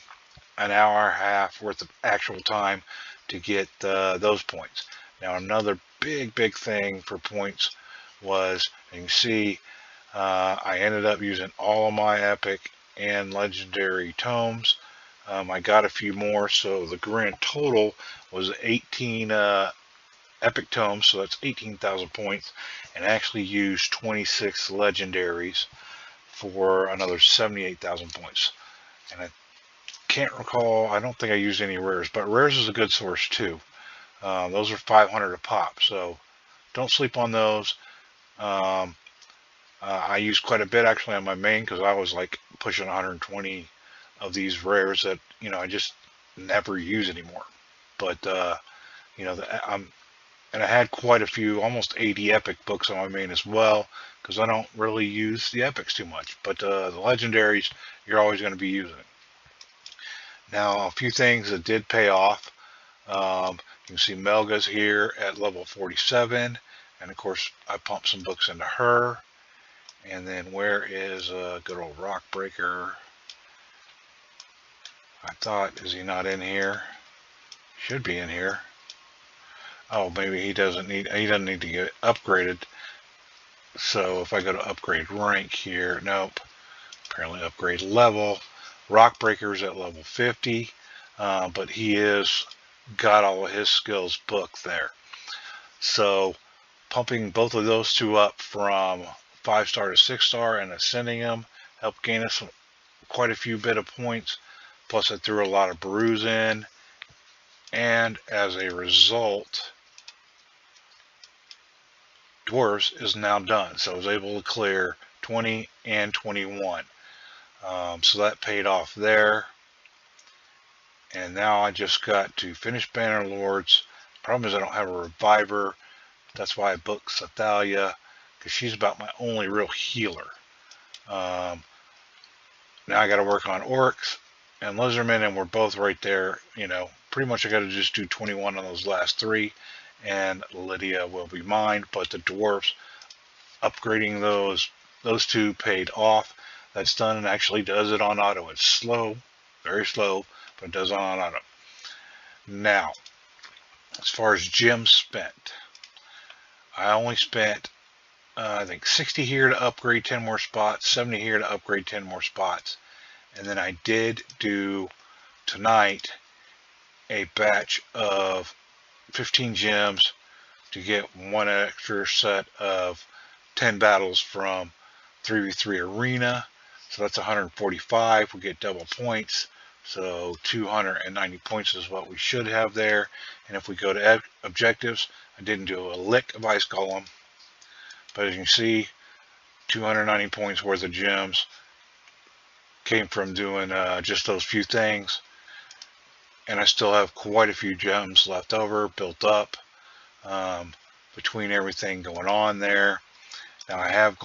hour and a half worth of actual time to get those points. Now another big thing for points was, you can see I ended up using all of my epic and legendary tomes. I got a few more, so the grand total was 18 epic tomes, so that's 18,000 points, and I actually used 26 legendaries for another 78,000 points. And I can't recall, I don't think I used any rares, but rares is a good source too. Those are 500 a pop, so don't sleep on those. I used quite a bit actually on my main because I was like pushing 120 of these rares that I just never use anymore. But and I had quite a few, almost 80 epic books on my main as well, because I don't really use the epics too much. But the legendaries, you're always going to be using. Now, a few things that did pay off. You can see Melga's here at level 47. And of course, I pumped some books into her. And then where is good old Rockbreaker? I thought, is he not in here? Should be in here. Oh, maybe he doesn't need to get upgraded. So if I go to upgrade rank here, nope. Apparently upgrade level. Rockbreaker's at level 50, but he is got all of his skills booked there. So pumping both of those two up from 5 star to 6 star and ascending them helped gain us quite a few bit of points. Plus I threw a lot of brews in, and as a result, Dwarves is now done. So I was able to clear 20 and 21. So that paid off there. And now I just got to finish Banner Lords. Problem is I don't have a reviver. That's why I booked Sathalia, because she's about my only real healer. Now I got to work on Orcs and Lizardmen, and we're both right there. You know, pretty much I got to just do 21 on those last 3, and Lydia will be mine. But the dwarves, upgrading those 2 paid off. That's done, and actually does it on auto. It's slow, very slow, but it does it on auto. Now, as far as gems spent, I only spent I think 60 here to upgrade 10 more spots, 70 here to upgrade 10 more spots. And then I did do tonight a batch of 15 gems to get 1 extra set of 10 battles from 3v3 Arena. So that's 145. We get double points. So 290 points is what we should have there. And if we go to objectives, I didn't do a lick of Ice Golem. But as you can see, 290 points worth of gems came from doing just those few things. And I still have quite a few gems left over, built up between everything going on there. Now I have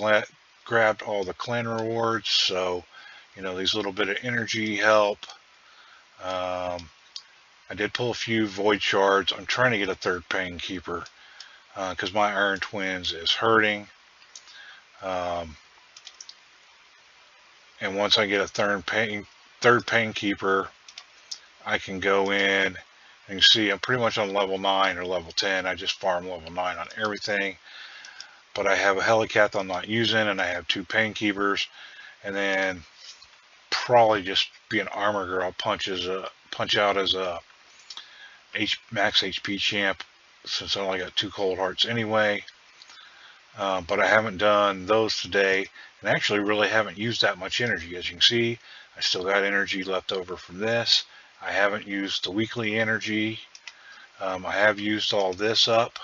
grabbed all the clan rewards, so you know, these little bit of energy help. I did pull a few void shards. I'm trying to get a 3rd Pain Keeper because my Iron Twins is hurting. And once I get a 3rd Pain Keeper, I can go in and you see I'm pretty much on level 9 or level 10. I just farm level 9 on everything. But I have a Helicath I'm not using, and I have 2 Pain Keepers, and then probably just be an Armor Girl, punch out as a max HP champ, since I only got 2 Cold Hearts anyway. But I haven't done those today, and actually really haven't used that much energy. As you can see, I still got energy left over from this. I haven't used the weekly energy. I have used all this up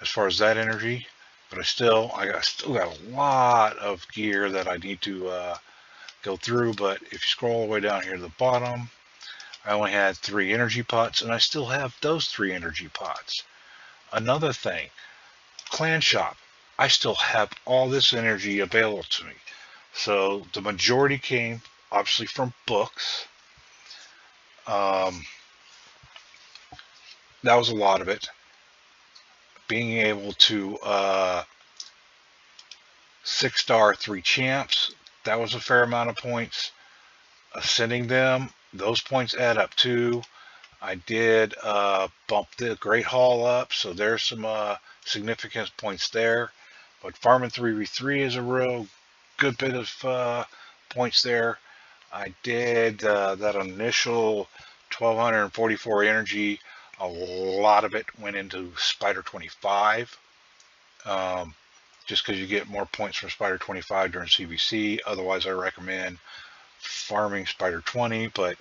as far as that energy, but I still got a lot of gear that I need to go through. But if you scroll all the way down here to the bottom, I only had 3 energy pots, and I still have those 3 energy pots. Another thing, clan shop, I still have all this energy available to me. So the majority came obviously from books. That was a lot of it. Being able to 6-star 3 champs, that was a fair amount of points. Ascending them, those points add up too. I did bump the Great Hall up, so there's some significant points there. But farming 3v3 is a real good bit of points there. I did that initial 1244 energy. A lot of it went into Spider 25. Just because you get more points from Spider 25 during CvC. Otherwise, I recommend farming Spider 20, but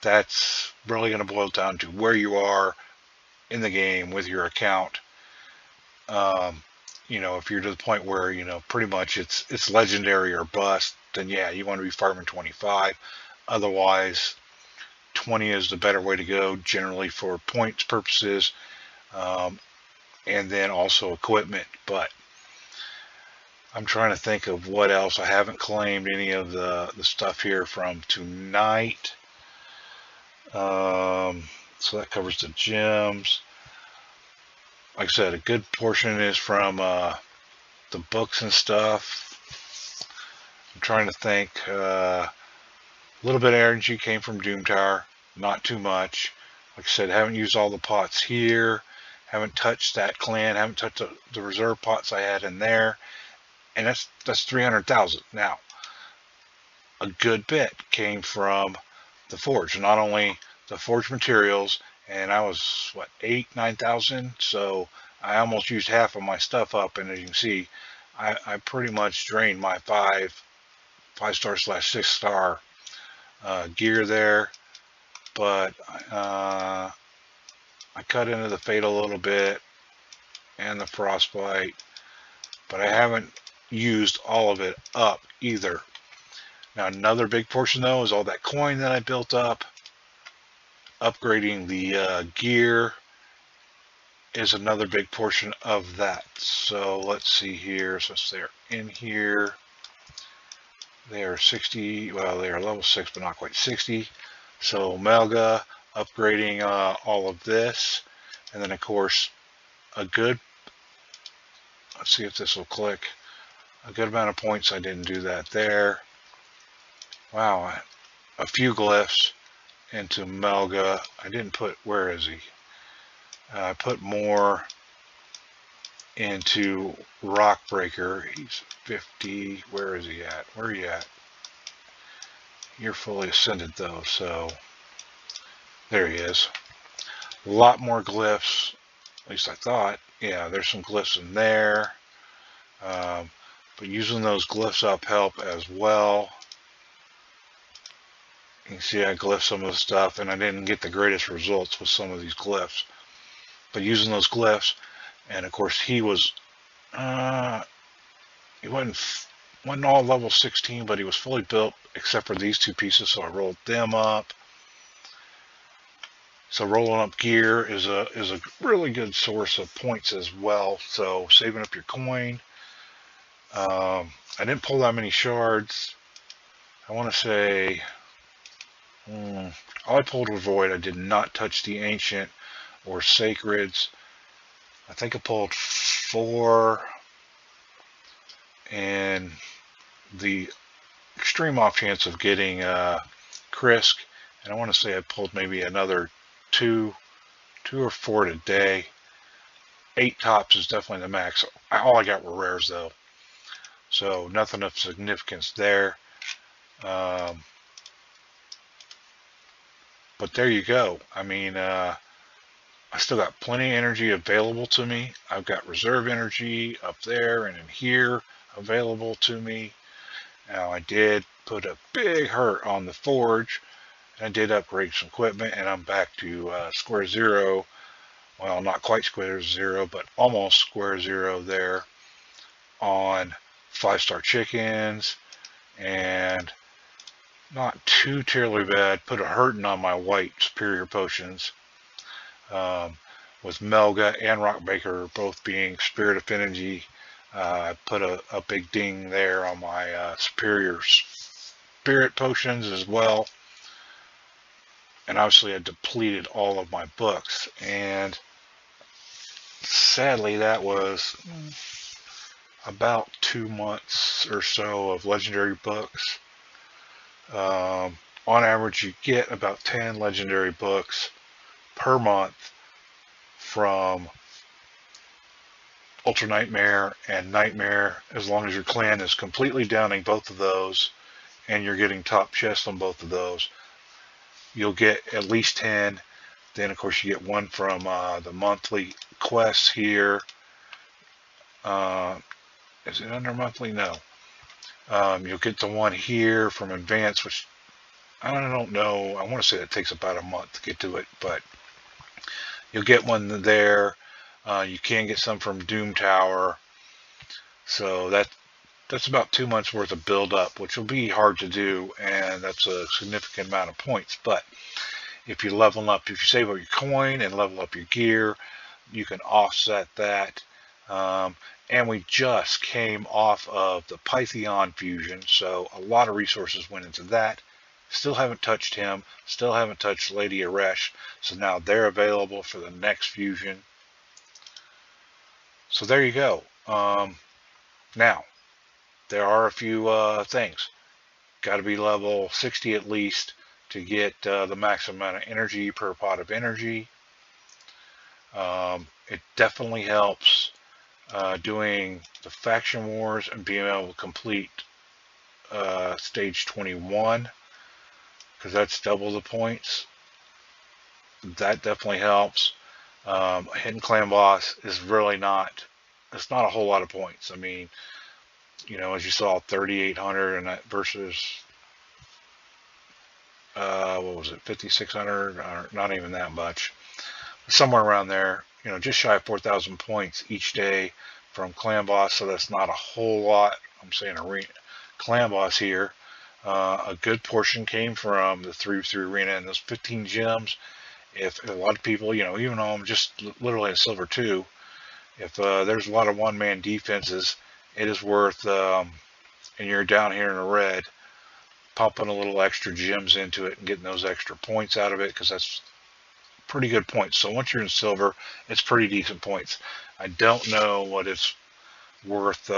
that's really going to boil down to where you are in the game with your account. You know, if you're to the point where, you know, pretty much it's legendary or bust, then yeah, you want to be farming 25. Otherwise, 20 is the better way to go generally for points purposes, and then also equipment. But I'm trying to think of what else. I haven't claimed any of the stuff here from tonight. So that covers the gems. Like I said, a good portion is from the books and stuff. I'm trying to think. A little bit of energy came from Doom Tower. Not too much. Like I said, haven't used all the pots here. Haven't touched that clan. Haven't touched the reserve pots I had in there. And that's 300,000. Now, a good bit came from the forge. Not only the forge materials, and I was, what, 9,000? So I almost used half of my stuff up, and as you can see, I pretty much drained my 5-star / 6-star gear there. But I cut into the Fate a little bit, and the Frostbite, but I haven't used all of it up either. Now another big portion though is all that coin that I built up. upgrading the gear is another big portion of that. So let's see here. Since they're in here, they are 60. Well, they are level 6, but not quite 60. So Melga upgrading all of this, and then of course a good. Let's see if this will click. A good amount of points. I didn't do that there. Wow, a few glyphs into Melga. I didn't put. Where is he? I put more into Rockbreaker. He's 50. Where is he at? Where are you at? You're fully ascended though, so there he is. A lot more glyphs, at least I thought. Yeah, there's some glyphs in there. But using those glyphs up help as well. You can see I glyphed some of the stuff, and I didn't get the greatest results with some of these glyphs. But using those glyphs, and of course he wasn't all level 16, but he was fully built except for these two pieces, so I rolled them up. So rolling up gear is a really good source of points as well. So saving up your coin. I didn't pull that many shards. I want to say all I pulled were void. I did not touch the ancient or sacreds. I think I pulled 4, and the extreme off chance of getting Krisk, and I want to say I pulled maybe another 2 or 4 today. 8 tops is definitely the max. All I got were rares though, so nothing of significance there. But there you go. I mean, I still got plenty of energy available to me. I've got reserve energy up there and in here available to me. Now I did put a big hurt on the forge. I did upgrade some equipment, and I'm back to square zero. Well, not quite square zero, but almost square zero there on 5-star chickens, and not too terribly bad. Put a hurting on my white superior potions. With Melga and Rockbreaker both being Spirit Affinity, I put a big ding there on my superior spirit potions as well. And obviously I depleted all of my books, and sadly that was about 2 months or so of legendary books. On average you get about 10 legendary books per month from Ultra Nightmare and Nightmare, as long as your clan is completely downing both of those and you're getting top chests on both of those. You'll get at least 10. Then of course you get one from the monthly quests here. Is it under monthly? No. You'll get the one here from Advance, which I don't know. I want to say it takes about a month to get to it, but you'll get one there. You can get some from Doom Tower. So that's about 2 months worth of build up, which will be hard to do, and that's a significant amount of points. But if you level up, if you save up your coin and level up your gear, you can offset that. And we just came off of the Pythion fusion, so a lot of resources went into that. Still haven't touched him, still haven't touched Lady Aresh, so now they're available for the next fusion. So there you go. Now, there are a few things. Got to be level 60 at least to get the maximum amount of energy per pot of energy. It definitely helps doing the faction wars and being able to complete stage 21, because that's double the points. That definitely helps. Hidden clan boss is really not, it's not a whole lot of points. I mean, you know, as you saw, 3,800 and that versus what was it, 5,600, or not even that much, somewhere around there. You know, just shy of 4,000 points each day from clan boss, so that's not a whole lot. I'm saying arena clan boss here. A good portion came from the 3v3 arena and those 15 gems, If a lot of people, even though I'm just literally a silver 2, if there's a lot of one-man defenses, it is worth, and you're down here in the red, pumping a little extra gems into it and getting those extra points out of it, because that's pretty good points. So once you're in silver, it's pretty decent points. I don't know what it's worth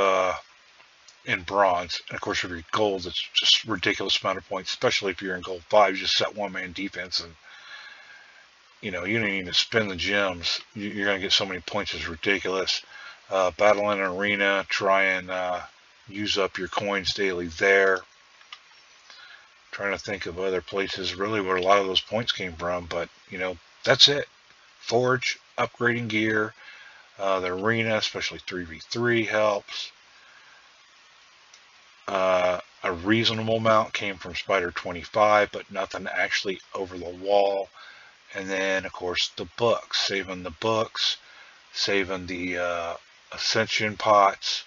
in bronze. And of course, if you're gold, it's just a ridiculous amount of points, especially if you're in gold 5. You just set one-man defense, and you don't even spend the gems. You're going to get so many points, it's ridiculous. Battle in an arena, try and use up your coins daily there. Trying to think of other places really where a lot of those points came from, but that's it. Forge, upgrading gear, the arena, especially 3v3 helps. A reasonable amount came from Spider 25, but nothing actually over the wall. And then, of course, the books, saving the books, saving the ascension pots,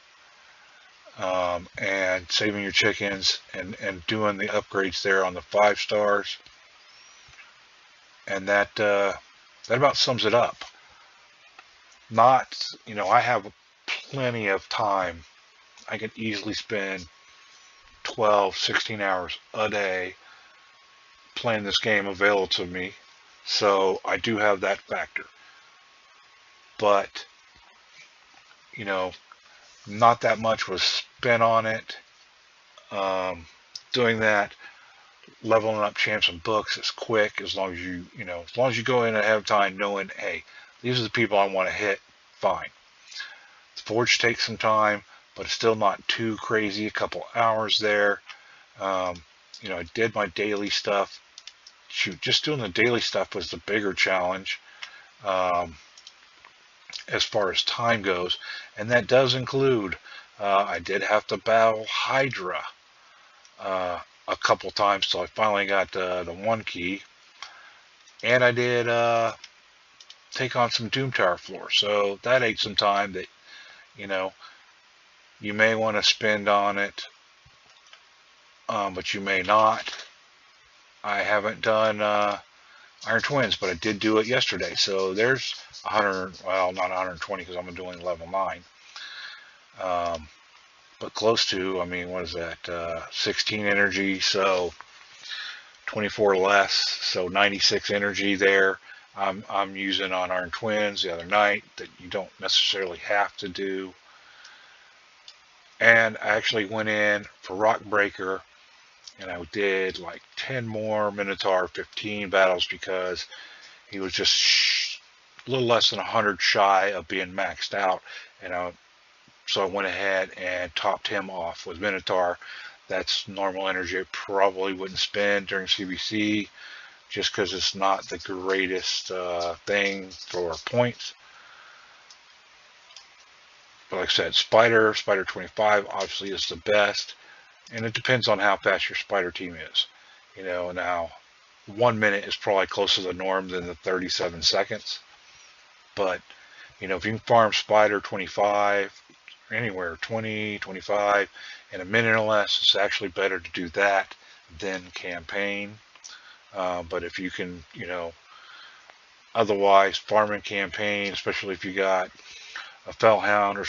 and saving your chickens, and doing the upgrades there on the 5 stars. And that about sums it up. I have plenty of time. I could easily spend 12, 16 hours a day playing this game available to me. So I do have that factor. But, not that much was spent on it. Doing that, leveling up champs and books is quick, as long as you go in ahead of time knowing, hey, these are the people I want to hit, fine. The forge takes some time, but it's still not too crazy. A couple hours there. I did my daily stuff. Shoot, just doing the daily stuff was the bigger challenge as far as time goes, and that does include I did have to battle Hydra a couple times till I finally got the 1 key, and I did take on some Doom Tower floor, so that ate some time that you may want to spend on it, but you may not. I haven't done Iron Twins, but I did do it yesterday. So there's 100, well, not 120 because I'm doing level 9. But close to, what is that? 16 energy, so 24 less, so 96 energy there. I'm using on Iron Twins the other night that you don't necessarily have to do. And I actually went in for Rock Breaker, and I did like 10 more Minotaur 15 battles because he was just a little less than 100 shy of being maxed out. And so I went ahead and topped him off with Minotaur. That's normal energy I probably wouldn't spend during CvC, just because it's not the greatest thing for points. But like I said, Spider 25 obviously is the best. And it depends on how fast your spider team is. Now 1 minute is probably closer to the norm than the 37 seconds. But, if you can farm Spider 25, anywhere 20, 25, in a minute or less, it's actually better to do that than campaign. But if you can, otherwise farming campaign, especially if you got a Fellhound or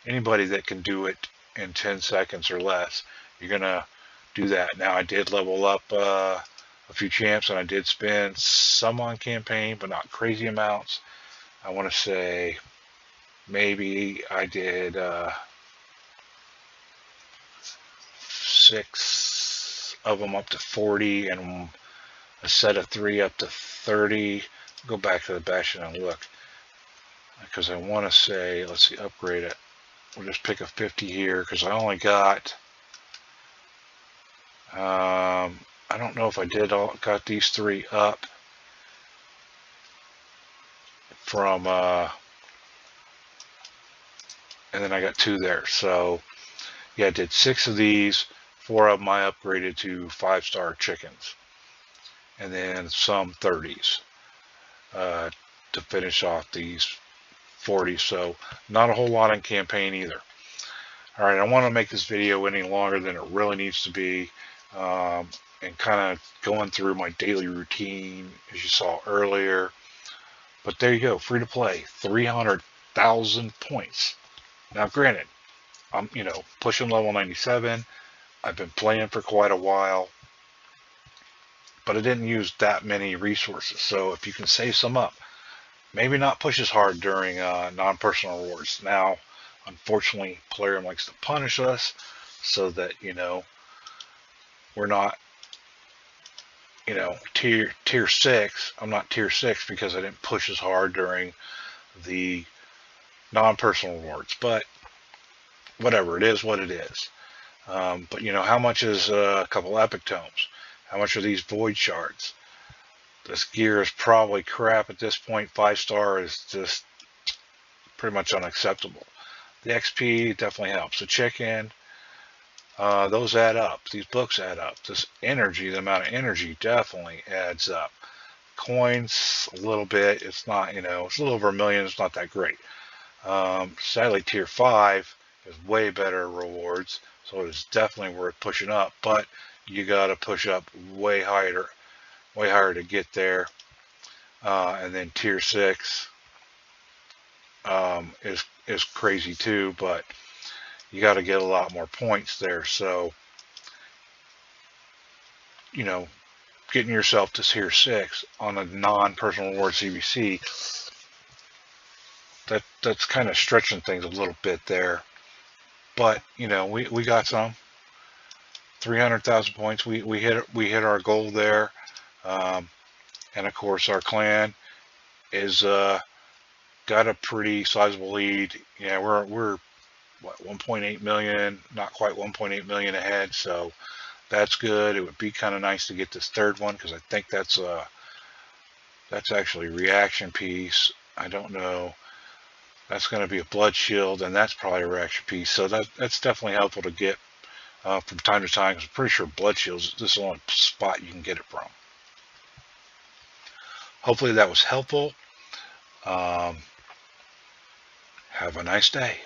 anybody that can do it in 10 seconds or less, you're gonna do that. Now I did level up a few champs, and I did spend some on campaign, but not crazy amounts. I want to say maybe I did 6 of them up to 40, and a set of 3 up to 30. Go back to the bastion and look, because I want to say, let's see, upgrade it. We'll just pick a 50 here because I only got, I don't know if I got these 3 up from, and then I got 2 there. So yeah, I did 6 of these, 4 of them I upgraded to 5-star chickens, and then some 30s to finish off these 40, so not a whole lot in campaign either. Alright, I don't want to make this video any longer than it really needs to be. and kind of going through my daily routine, as you saw earlier. But there you go, free to play, 300,000 points. Now, granted, I'm pushing level 97. I've been playing for quite a while, but I didn't use that many resources. So if you can save some up, maybe not push as hard during non-personal rewards. Now, unfortunately, Plarium likes to punish us so that we're not tier 6. I'm not tier 6 because I didn't push as hard during the non-personal rewards. But whatever, it is what it is. But how much is a couple epic tomes? How much are these void shards? This gear is probably crap at this point. 5-star is just pretty much unacceptable. The XP definitely helps. The chicken, those add up. These books add up. This energy, the amount of energy definitely adds up. Coins, a little bit. It's not, it's a little over 1 million. It's not that great. Sadly, tier 5 is way better rewards, so it is definitely worth pushing up. But you got to push up way higher to get there. And then tier 6 is crazy too, but you got to get a lot more points there. So getting yourself to tier 6 on a non-personal reward CvC, that's kind of stretching things a little bit there. But we got some 300,000 points. We hit our goal there. And of course our clan is got a pretty sizable lead. Yeah, we're what, 1.8 million, not quite 1.8 million ahead, so that's good. It would be kind of nice to get this third one, because I think that's actually reaction piece. I don't know. That's going to be a blood shield, and that's probably a reaction piece. So that's definitely helpful to get from time to time, because I'm pretty sure blood shields, this is the only spot you can get it from. Hopefully that was helpful. Have a nice day.